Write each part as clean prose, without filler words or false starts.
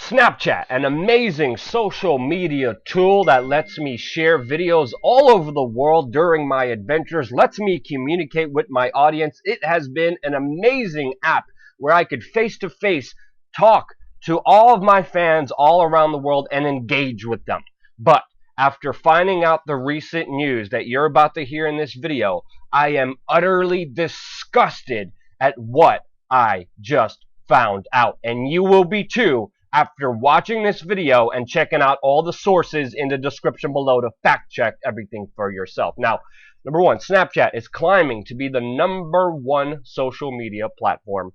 Snapchat, an amazing social media tool that lets me share videos all over the world during my adventures, lets me communicate with my audience. It has been an amazing app where I could face to face talk to all of my fans all around the world and engage with them. But after finding out the recent news that you're about to hear in this video, I am utterly disgusted at what I just found out. And you will be too, after watching this video and checking out all the sources in the description below to fact check everything for yourself. Now, number one, Snapchat is climbing to be the #1 social media platform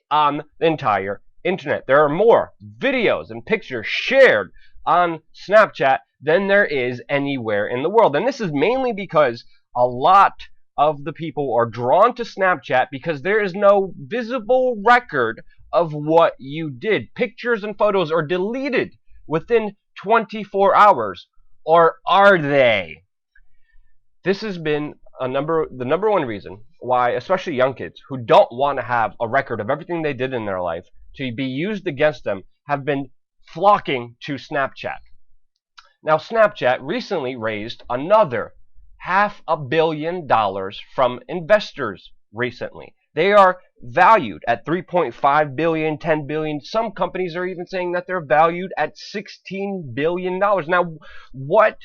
on the entire internet. There are more videos and pictures shared on Snapchat than there is anywhere in the world. And this is mainly because a lot of the people are drawn to Snapchat because there is no visible record of what you did. Pictures and photos are deleted within 24 hours, or are they? This has been the number one reason why, especially young kids who don't want to have a record of everything they did in their life to be used against them, have been flocking to Snapchat. Now, Snapchat recently raised another $500 million from investors recently. They are valued at $3.5 billion, $10 billion. Some companies are even saying that they're valued at $16 billion. Now, what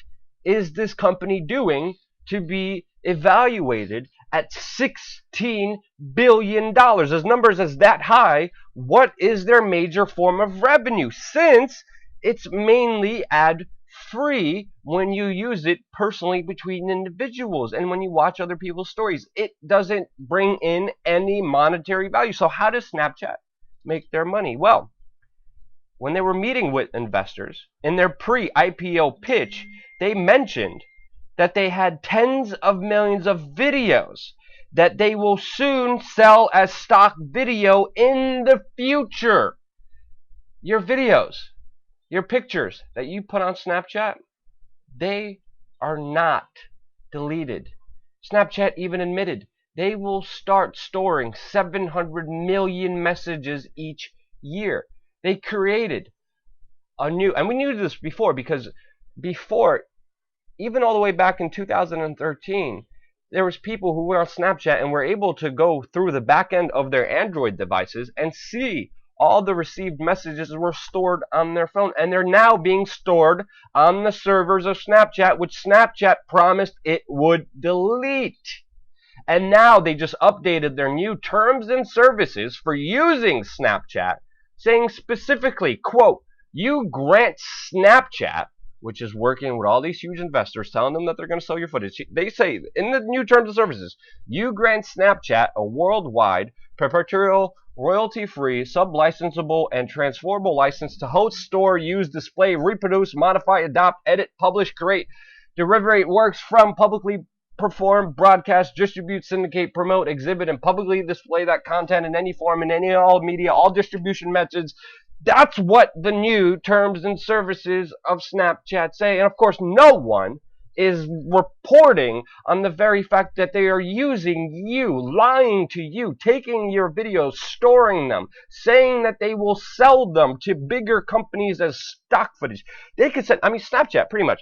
is this company doing to be evaluated at $16 billion? As numbers as that high, what is their major form of revenue? Since it's mainly ad-free when you use it personally between individuals and when you watch other people's stories. It doesn't bring in any monetary value. So how does Snapchat make their money? Well, when they were meeting with investors in their pre-IPO pitch, they mentioned that they had tens of millions of videos that they will soon sell as stock video in the future. Your videos, your pictures that you put on Snapchat, they are not deleted. Snapchat even admitted they will start storing 700 million messages each year. They created a new, and we knew this before because before, even all the way back in 2013, there was people who were on Snapchat and were able to go through the back end of their Android devices and see all the received messages were stored on their phone, and they're now being stored on the servers of Snapchat, which Snapchat promised it would delete. And now they just updated their new terms and services for using Snapchat, saying specifically, quote, you grant Snapchat, which is working with all these huge investors, telling them that they're going to sell your footage. They say in the new terms of services, you grant Snapchat a worldwide, perpetual, royalty-free, sub-licensable, and transferable license to host, store, use, display, reproduce, modify, adopt, edit, publish, create, derive works from, publicly perform, broadcast, distribute, syndicate, promote, exhibit, and publicly display that content in any form, in any all media, all distribution methods. That's what the new terms and services of Snapchat say. And of course, no one is reporting on the very fact that they are using you, lying to you, taking your videos, storing them, saying that they will sell them to bigger companies as stock footage. They could send, Snapchat pretty much.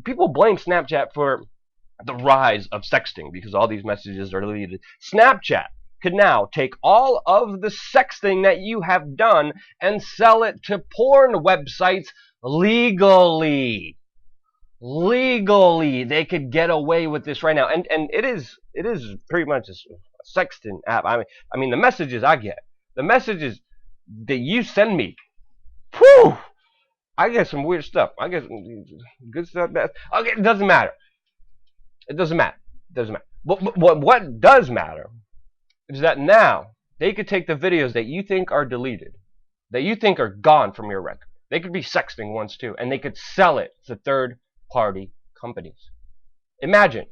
People blame Snapchat for the rise of sexting because all these messages are deleted. Snapchat could now take all of the sexting that you have done and sell it to porn websites legally. Legally, they could get away with this right now, and it is pretty much a sexting app. I mean, the messages I get, the messages that you send me, whew, I get some weird stuff. I get some good stuff. Okay, it doesn't matter. It doesn't matter. It doesn't matter. But what does matter is that now they could take the videos that you think are deleted, that you think are gone from your record. They could be sexting ones too, and they could sell it to third-party companies. Imagine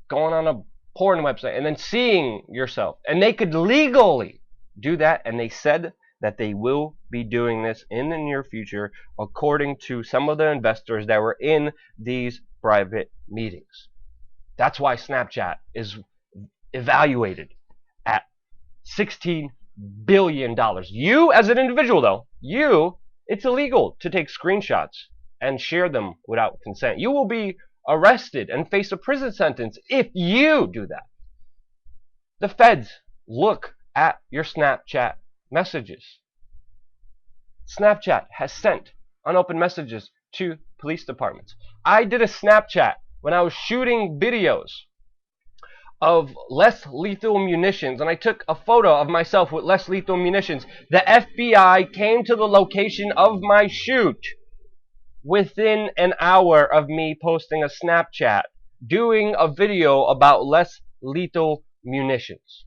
going on a porn website and then seeing yourself, and they could legally do that, and they said that they will be doing this in the near future, according to some of the investors that were in these private meetings. That's why Snapchat is evaluated at $16 billion. You, as an individual, though, it's illegal to take screenshots and share them without consent. You will be arrested and face a prison sentence if you do that. The feds look at your Snapchat messages. Snapchat has sent unopened messages to police departments. I did a Snapchat when I was shooting videos of less lethal munitions, and I took a photo of myself with less lethal munitions. The FBI came to the location of my shoot within an hour of me posting a Snapchat, doing a video about less lethal munitions.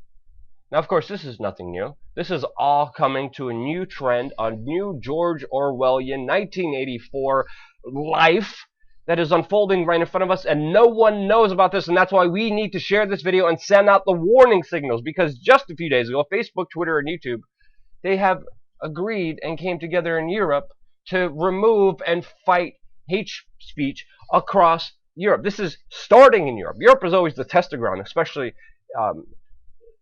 Now, of course, this is nothing new. This is all coming to a new trend, a new George Orwellian 1984 life that is unfolding right in front of us, and no one knows about this, and that's why we need to share this video and send out the warning signals, because just a few days ago, Facebook, Twitter, and YouTube, they have agreed and came together in Europe to remove and fight hate speech across Europe. This is starting in Europe. Europe is always the testing ground, especially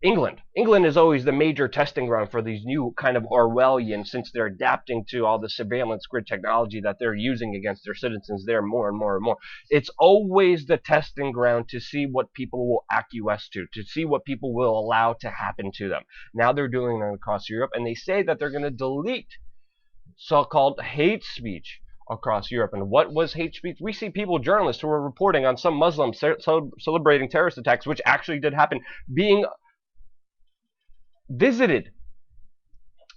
England. England is always the major testing ground for these new kind of Orwellian, since they're adapting to all the surveillance grid technology that they're using against their citizens there more and more and more. It's always the testing ground to see what people will acquiesce to see what people will allow to happen to them. Now they're doing it across Europe, and they say that they're going to delete so-called hate speech across Europe. And what was hate speech? We see people, journalists, who are reporting on some Muslims celebrating terrorist attacks, which actually did happen, being visited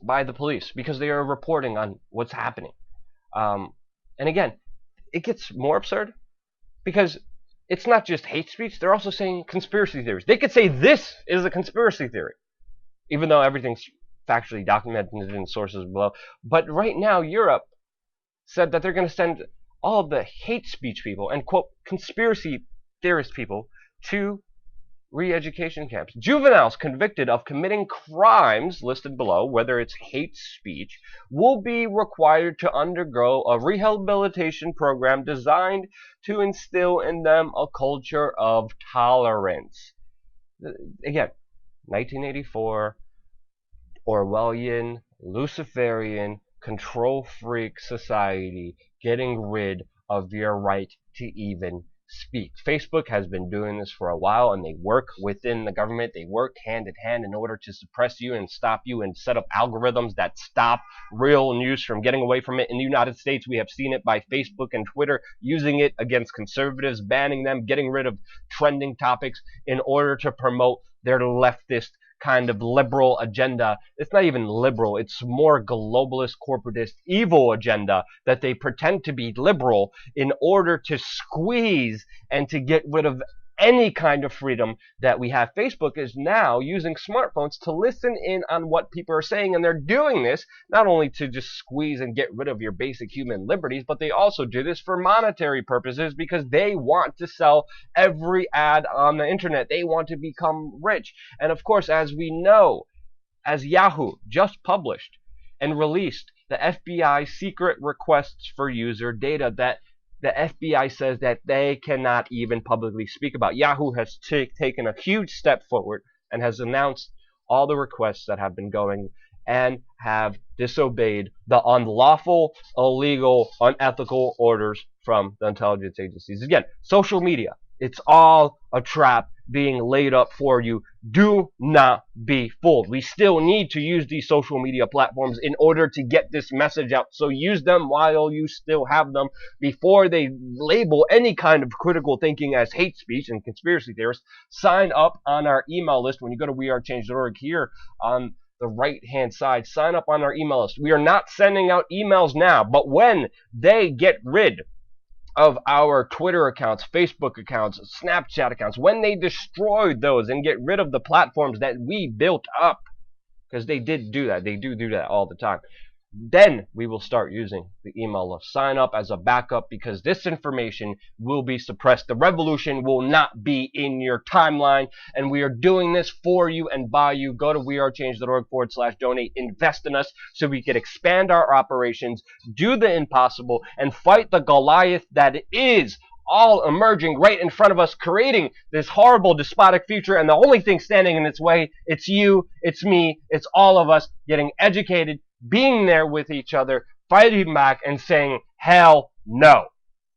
by the police because they are reporting on what's happening. And again, it gets more absurd because it's not just hate speech. They're also saying conspiracy theories. They could say this is a conspiracy theory, even though everything's factually documented in sources below. But right now, Europe said that they're going to send all of the hate speech people and, quote, conspiracy theorist people to re-education camps. Juveniles convicted of committing crimes listed below, whether it's hate speech, will be required to undergo a rehabilitation program designed to instill in them a culture of tolerance. Again, 1984, Orwellian, Luciferian, control freak society getting rid of your right to even speak. Facebook has been doing this for a while, and they work within the government. They work hand in hand in order to suppress you and stop you and set up algorithms that stop real news from getting away from it. In the United States, we have seen it by Facebook and Twitter using it against conservatives, banning them, getting rid of trending topics in order to promote their leftist kind of liberal agenda. It's not even liberal, it's more globalist, corporatist, evil agenda that they pretend to be liberal in order to squeeze and to get rid of any kind of freedom that we have. Facebook is now using smartphones to listen in on what people are saying, and they're doing this not only to just squeeze and get rid of your basic human liberties, but they also do this for monetary purposes because they want to sell every ad on the internet. They want to become rich. And of course, as we know, as Yahoo just published and released the FBI secret requests for user data that the FBI says that they cannot even publicly speak about. Yahoo has taken a huge step forward and has announced all the requests that have been going and have disobeyed the unlawful, illegal, unethical orders from the intelligence agencies. Again, social media, it's all a trap being laid up for you. Do not be fooled. We still need to use these social media platforms in order to get this message out. So use them while you still have them before they label any kind of critical thinking as hate speech and conspiracy theorists. Sign up on our email list when you go to WeAreChange.org here on the right-hand side. Sign up on our email list. We are not sending out emails now, but when they get rid of our Twitter accounts, Facebook accounts, Snapchat accounts, when they destroy those and get rid of the platforms that we built up, because they did do that, they do that all the time, then we will start using the email list. Sign up as a backup because this information will be suppressed. The revolution will not be in your timeline, and we are doing this for you and by you. Go to wearechange.org/donate. Invest in us so we can expand our operations, do the impossible, and fight the Goliath that is all emerging right in front of us, creating this horrible despotic future, and the only thing standing in its way, it's you, it's me, it's all of us getting educated, being there with each other, fighting back, and saying, hell no.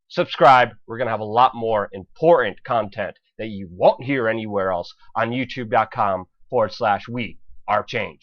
Subscribe. We're going to have a lot more important content that you won't hear anywhere else on youtube.com/WeAreChange.